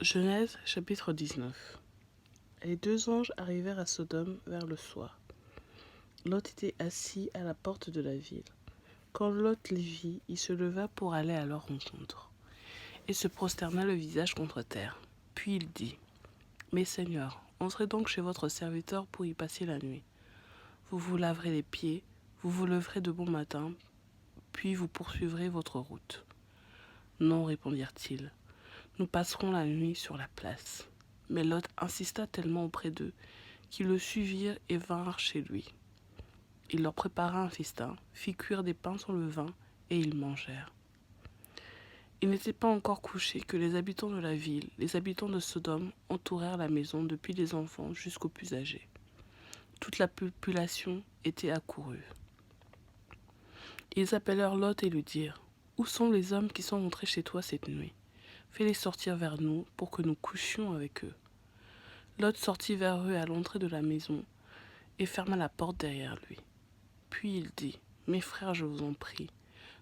Genèse chapitre 19. Les deux anges arrivèrent à Sodome vers le soir. Lot était assis à la porte de la ville. Quand Lot les vit, il se leva pour aller à leur rencontre, et se prosterna le visage contre terre. Puis il dit : Mes seigneurs, entrez donc chez votre serviteur pour y passer la nuit. Vous vous laverez les pieds, vous vous leverez de bon matin, puis vous poursuivrez votre route. Non, répondirent-ils, nous passerons la nuit sur la place. Mais Lot insista tellement auprès d'eux qu'ils le suivirent et vinrent chez lui. Il leur prépara un festin, fit cuire des pains sur le vin, et ils mangèrent. Il n'était pas encore couché que les habitants de la ville, les habitants de Sodome, entourèrent la maison depuis les enfants jusqu'aux plus âgés. Toute la population était accourue. Ils appelèrent Lot et lui dirent : Où sont les hommes qui sont entrés chez toi cette nuit ? Fais-les sortir vers nous pour que nous couchions avec eux. Lot sortit vers eux à l'entrée de la maison et ferma la porte derrière lui. Puis il dit : Mes frères, je vous en prie,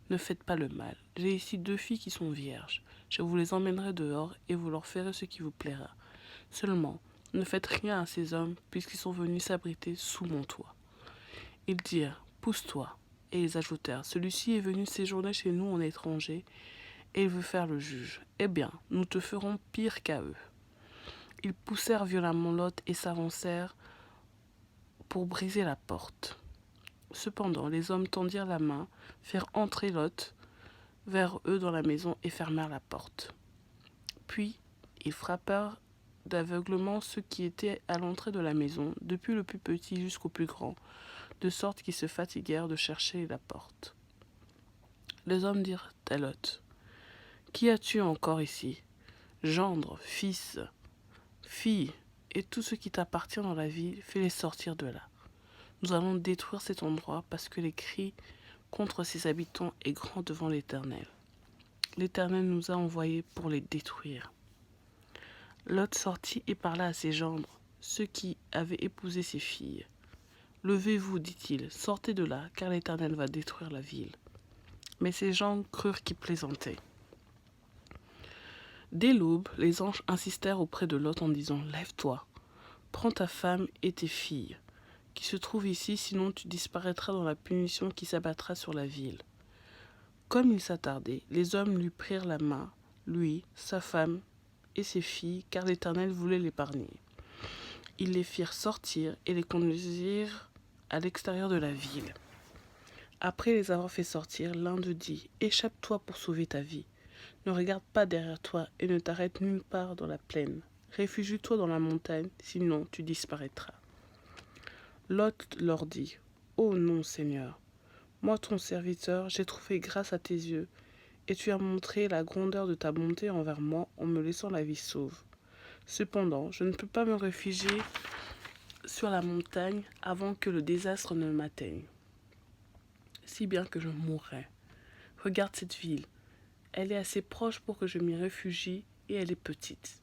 ne faites pas le mal. J'ai ici 2 filles qui sont vierges. Je vous les emmènerai dehors et vous leur ferez ce qui vous plaira. Seulement, ne faites rien à ces hommes puisqu'ils sont venus s'abriter sous mon toit. Ils dirent : Pousse-toi. Et ils ajoutèrent : Celui-ci est venu séjourner chez nous en étranger et il veut faire le juge. Eh bien, nous te ferons pire qu'à eux. Ils poussèrent violemment Lot et s'avancèrent pour briser la porte. Cependant, les hommes tendirent la main, firent entrer Lot vers eux dans la maison et fermèrent la porte. Puis, ils frappèrent d'aveuglement ceux qui étaient à l'entrée de la maison, depuis le plus petit jusqu'au plus grand, de sorte qu'ils se fatiguèrent de chercher la porte. Les hommes dirent à Lot : Qui as-tu encore ici ? Gendre, fils, fille, et tout ce qui t'appartient dans la ville, fais-les sortir de là. Nous allons détruire cet endroit parce que les cris contre ses habitants est grand devant l'Éternel. L'Éternel nous a envoyés pour les détruire. Lot sortit et parla à ses gendres, ceux qui avaient épousé ses filles. Levez-vous, dit-il, sortez de là, car l'Éternel va détruire la ville. Mais ces gens crurent qu'il plaisantait. Dès l'aube, les anges insistèrent auprès de Lot en disant : Lève-toi, prends ta femme et tes filles, qui se trouvent ici, sinon tu disparaîtras dans la punition qui s'abattra sur la ville. Comme il s'attardait, les hommes lui prirent la main, lui, sa femme et ses filles, car l'Éternel voulait l'épargner. Ils les firent sortir et les conduisirent à l'extérieur de la ville. Après les avoir fait sortir, l'un d'eux dit : Échappe-toi pour sauver ta vie. Ne regarde pas derrière toi et ne t'arrête nulle part dans la plaine. Réfugie-toi dans la montagne, sinon tu disparaîtras. Lot leur dit : Oh non, Seigneur, moi ton serviteur, j'ai trouvé grâce à tes yeux, et tu as montré la grandeur de ta bonté envers moi en me laissant la vie sauve. Cependant, je ne peux pas me réfugier sur la montagne avant que le désastre ne m'atteigne, si bien que je mourrai. Regarde cette ville, elle est assez proche pour que je m'y réfugie et elle est petite.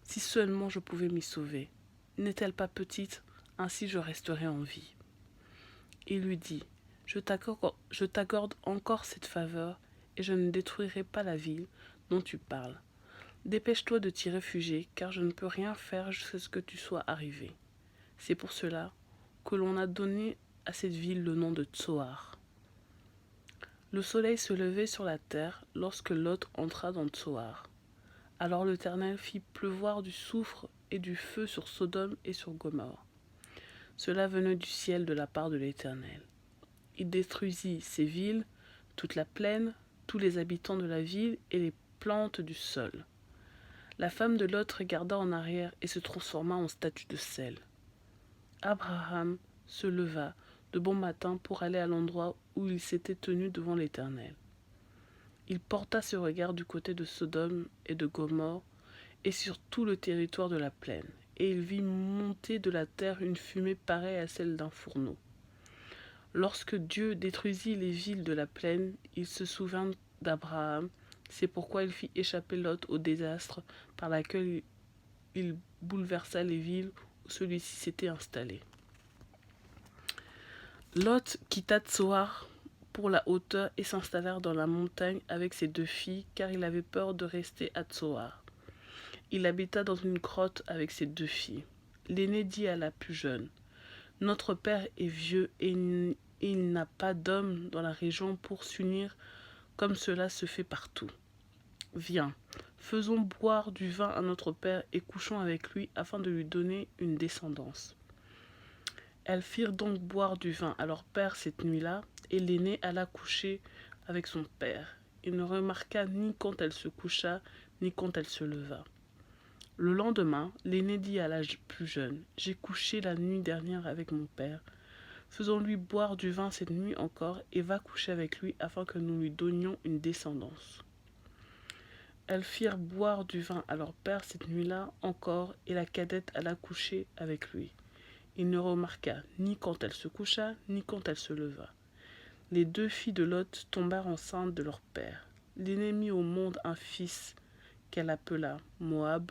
Si seulement je pouvais m'y sauver. N'est-elle pas petite ? Ainsi je resterai en vie. Il lui dit : Je t'accorde encore cette faveur et je ne détruirai pas la ville dont tu parles. Dépêche-toi de t'y réfugier, car je ne peux rien faire jusqu'à ce que tu sois arrivé. C'est pour cela que l'on a donné à cette ville le nom de Tsoar. Le soleil se levait sur la terre lorsque Lot entra dans Tsoar. Alors l'Éternel fit pleuvoir du soufre et du feu sur Sodome et sur Gomorrhe. Cela venait du ciel de la part de l'Éternel. Il détruisit ces villes, toute la plaine, tous les habitants de la ville et les plantes du sol. La femme de Lot regarda en arrière et se transforma en statue de sel. Abraham se leva de bon matin pour aller à l'endroit où il s'était tenu devant l'Éternel. Il porta ses regards du côté de Sodome et de Gomorrhe et sur tout le territoire de la plaine, et il vit monter de la terre une fumée pareille à celle d'un fourneau. Lorsque Dieu détruisit les villes de la plaine, il se souvint d'Abraham. C'est pourquoi il fit échapper Lot au désastre par lequel il bouleversa les villes où celui-ci s'était installé. Lot quitta Tsoar pour la hauteur et s'installa dans la montagne avec ses 2 filles, car il avait peur de rester à Tsoar. Il habita dans une grotte avec ses 2 filles. L'aînée dit à la plus jeune: « Notre père est vieux et il n'a pas d'homme dans la région pour s'unir comme cela se fait partout. Viens, faisons boire du vin à notre père et couchons avec lui afin de lui donner une descendance. » Elles firent donc boire du vin à leur père cette nuit-là, et l'aînée alla coucher avec son père. Il ne remarqua ni quand elle se coucha, ni quand elle se leva. Le lendemain, l'aîné dit à la plus jeune: « J'ai couché la nuit dernière avec mon père. Faisons-lui boire du vin cette nuit encore, et va coucher avec lui afin que nous lui donnions une descendance. » Elles firent boire du vin à leur père cette nuit-là encore, et la cadette alla coucher avec lui. Il ne remarqua ni quand elle se coucha, ni quand elle se leva. Les 2 filles de Lot tombèrent enceintes de leur père. L'aînée mit au monde un fils qu'elle appela Moab.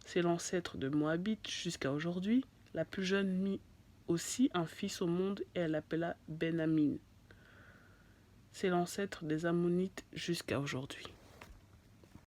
C'est l'ancêtre de Moabite jusqu'à aujourd'hui. La plus jeune mit aussi un fils au monde et elle l'appela Ben-Amin. C'est l'ancêtre des Ammonites jusqu'à aujourd'hui.